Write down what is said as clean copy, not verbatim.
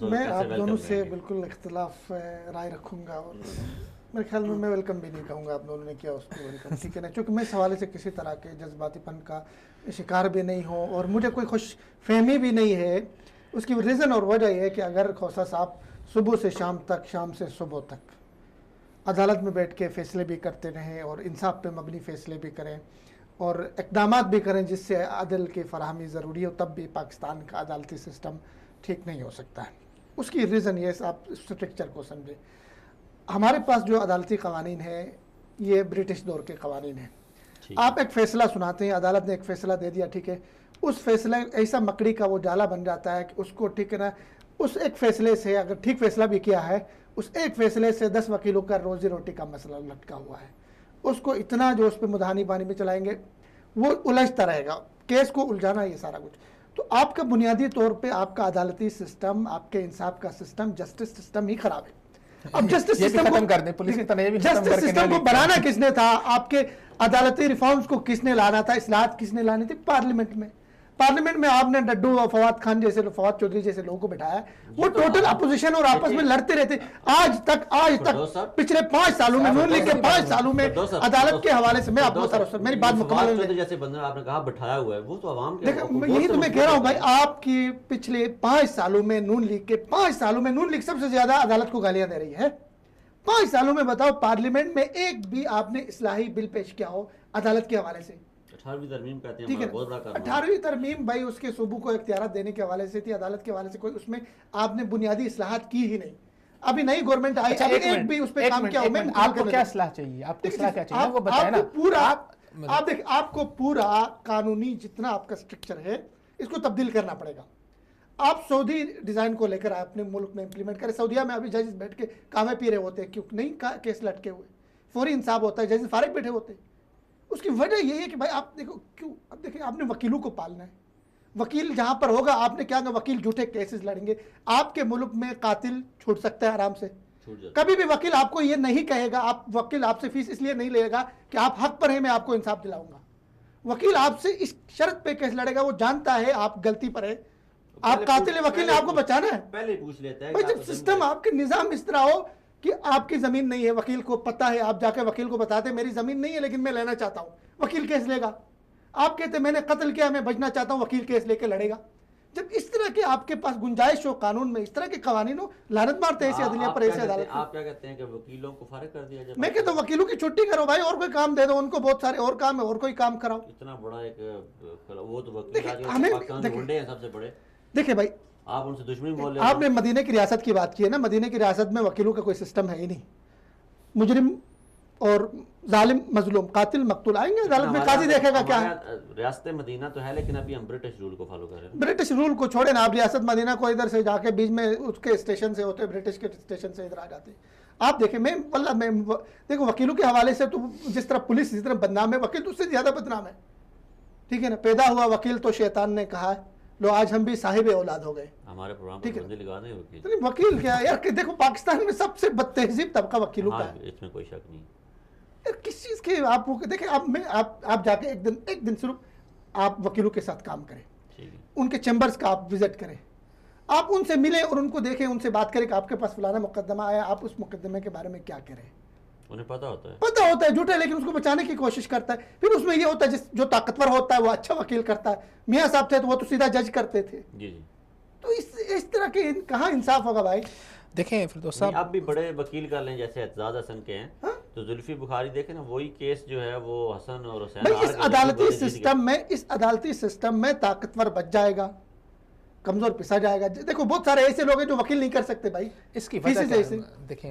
मैं आप दोनों से बिल्कुल इख्तिलाफ राय रखूंगा और मेरे ख्याल में मैं वेलकम भी नहीं कहूँगा आप दोनों ने किया उसको वेलकम, ठीक है ना, क्योंकि मैं इस हवाले से किसी तरह के जज्बातीपन का शिकार भी नहीं हूँ और मुझे कोई खुश फहमी भी नहीं है। उसकी रीज़न और वजह यह है कि अगर खोसा साहब सुबह से शाम तक, शाम से सुबह तक अदालत में बैठ के फ़ैसले भी करते रहें और इंसाफ पे मबनी फ़ैसले भी करें और इक़दामात भी करें जिससे अदल की फराहमी ज़रूरी हो, तब भी पाकिस्तान का अदालती सिस्टम ठीक नहीं हो सकता है। उसकी रीज़न ये, आप स्ट्रक्चर को समझें। हमारे पास जो अदालती क़वानीन है ये ब्रिटिश दौर के क़वानीन हैं। आप एक फ़ैसला सुनाते हैं, अदालत ने एक फ़ैसला दे दिया, ठीक है, उस फैसला ऐसा मकड़ी का वो जाला बन जाता है कि उसको, ठीक है ना, उस एक फ़ैसले से अगर ठीक फ़ैसला भी किया है, उस एक फ़ैसले से 10 वकीलों का रोज़ी रोटी का मसला लटका हुआ है। उसको इतना जो उस पर मुदानी बानी में चलाएंगे वो उलझता रहेगा, केस को उलझाना ये सारा कुछ। तो आपका बुनियादी तौर पे आपका अदालती सिस्टम, आपके इंसाफ का सिस्टम, जस्टिस सिस्टम ही खराब है। अब जस्टिस सिस्टम को कर दें, पुलिस की तनज़ीह भी जस्टिस सिस्टम को बनाना किसने था? आपके अदालती रिफॉर्म्स को किसने लाना था? इस्लाहत किसने लानी थी? पार्लियामेंट में। पार्लियामेंट में आपने डड्डू और फवाद खान जैसे, फवाद चौधरी जैसे लोगों को बिठाया, वो टोटल अपोजिशन और आपस में लड़ते रहते। आज तक पिछले 5 सालों में, नून लीग के 5 सालों में अदालत के हवाले से, मैं आपको सर मेरी बात मुकम्मल, जैसे बंदा आपने कहा बिठाया हुआ है, वो तो आवाम के, यही तो मैं कह रहा हूँ भाई, आपकी पिछले 5 सालों में नून लीग के 5 सालों में, नून लीग सबसे ज्यादा अदालत को गालियां दे रही है। 5 सालों में बताओ पार्लियामेंट में एक भी आपने इस्लाही बिल पेश किया हो अदालत के हवाले से? 18वीं तरमीम कहते हैं, ठीक है, बहुत बड़ा काम है। 18वीं तरमीम भाई उसके सूबों को इख्तियारात देने के हवाले से थी, अदालत के हवाले से कोई उसमें आपने बुनियादी इस्लाहात की ही नहीं। अभी नई गवर्नमेंट आई, एक भी उस पर काम किया? आपको क्या इस्लाह चाहिए? आपको इस्लाह क्या चाहिए वो बताएं ना। पूरा आप देखिए, आपको पूरा कानूनी जितना आपका स्ट्रक्चर है इसको तब्दील करना पड़ेगा। आप सऊदी डिज़ाइन को लेकर अपने मुल्क में इंप्लीमेंट करें। सऊदीया में अभी जजेस बैठ के कावे पी रहे होते हैं, क्यों नहीं केस लटके हुए, फौरी इंसाफ होता है, जजेस फारिग बैठे होते हैं। उसकी वजह यही है कि भाई आप देखो क्यों, अब देखिए आपने वकीलों को पालना है, वकील जहाँ पर होगा आपने क्या, वकील झूठे केसेस लड़ेंगे। आपके मुल्क में कातिल छूट सकता है आराम से, कभी भी वकील आपको ये नहीं कहेगा, आप वकील आपसे फीस इसलिए नहीं लेगा कि आप हक पर हैं, मैं आपको इंसाफ दिलाऊंगा। वकील आपसे इस शर्त पे केस लड़ेगा, वो जानता है आप गलती पर है, आप कातिल है, वकील ने आपको बचाना है, पहले पूछ लेता है। भाई जब सिस्टम आपके निजाम इस तरह हो कि आपकी जमीन नहीं है, वकील को पता है, आप जाके वकील को बताते हैं मेरी जमीन नहीं है लेकिन मैं लेना चाहता हूं, वकील केस लेगा। आप कहते मैंने कत्ल किया, मैं बचना चाहता हूं, वकील केस लेके लड़ेगा। जब इस तरह के आपके पास गुंजाइश हो कानून में, इस तरह के कवानीन हो, लानत मारते हैं ऐसे अदलिया पर, ऐसे अदालत। आप क्या कहते हैं कि वकीलों को फारिग कर दिया जाए? मैं कहता हूं वकीलों की छुट्टी करो भाई, और कोई काम दे दो उनको, बहुत सारे और काम है, और कोई काम कराओ। इतना बड़ा एक वो तो वकील पाकिस्तान के गुंडे हैं सबसे बड़े। देखिए भाई, आप उनसे दुश्मनी बोल रहे हैं। आपने मदीने की रियासत की बात की है ना, मदीने की रियासत में वकीलों का कोई सिस्टम है ही नहीं। मुजरिम और जालिम, मजलूम, कातिल, मकतूल आएंगे अदालत में, काजी देखेगा क्या है। रियासत मदीना तो है लेकिन अभी हम ब्रिटिश रूल को फॉलो कर रहे हैं। ब्रिटिश रूल को छोड़े ना, आप रियासत मदीना को इधर से जाके बीच में उसके स्टेशन से होते, ब्रिटिश के स्टेशन से इधर आ जाते। आप देखें, मैं वल्लाह मैं देखो वकीलों के हवाले से तो जिस तरह पुलिस जिस तरह बदनाम है, वकील तो उससे ज्यादा बदनाम है, ठीक है ना। पैदा हुआ वकील तो शैतान ने कहा है, लो आज हम भी साहिब औलाद हो गए। हमारे प्रोग्राम पर बंदे लगा दें वकील। तो वकील क्या यार, कि देखो पाकिस्तान में सबसे बदतहजीब तबका वकीलों का है, इसमें कोई शक नहीं यार। किस चीज के आप देखिए, आप जाके एक दिन सिर्फ आप वकीलों के साथ काम करें, उनके चैम्बर्स का आप विजिट करें, आप उनसे मिलें और उनको देखें, उनसे बात करें कि आपके पास फलाना मुकदमा आया, आप उस मुकदमे के बारे में क्या करें। उन्हें पता होता है झूठा, लेकिन उसको बचाने की कोशिश करता है। फिर उसमें ये होता है जो ताकतवर होता है वो अच्छा वकील करता है। मियाँ साहब थे तो वो तो सीधा जज करते थे। जी। तो इस तरह के कहाँ इंसाफ होगा भाई। देखें फिरदौस साहब, आप भी बड़े वकील कर लें जैसे एतजाज हसन के हैं, हाँ? तो जुल्फी बुखारी देखें ना, वही केस जो है वो हसन और हुसैन, भाई इस अदालती सिस्टम में ताकतवर बच जाएगा, कमजोर पिसा जाएगा। देखो बहुत सारे ऐसे लोग हैं जो वकील नहीं कर सकते भाई, इसकी वजह क्या है? देखें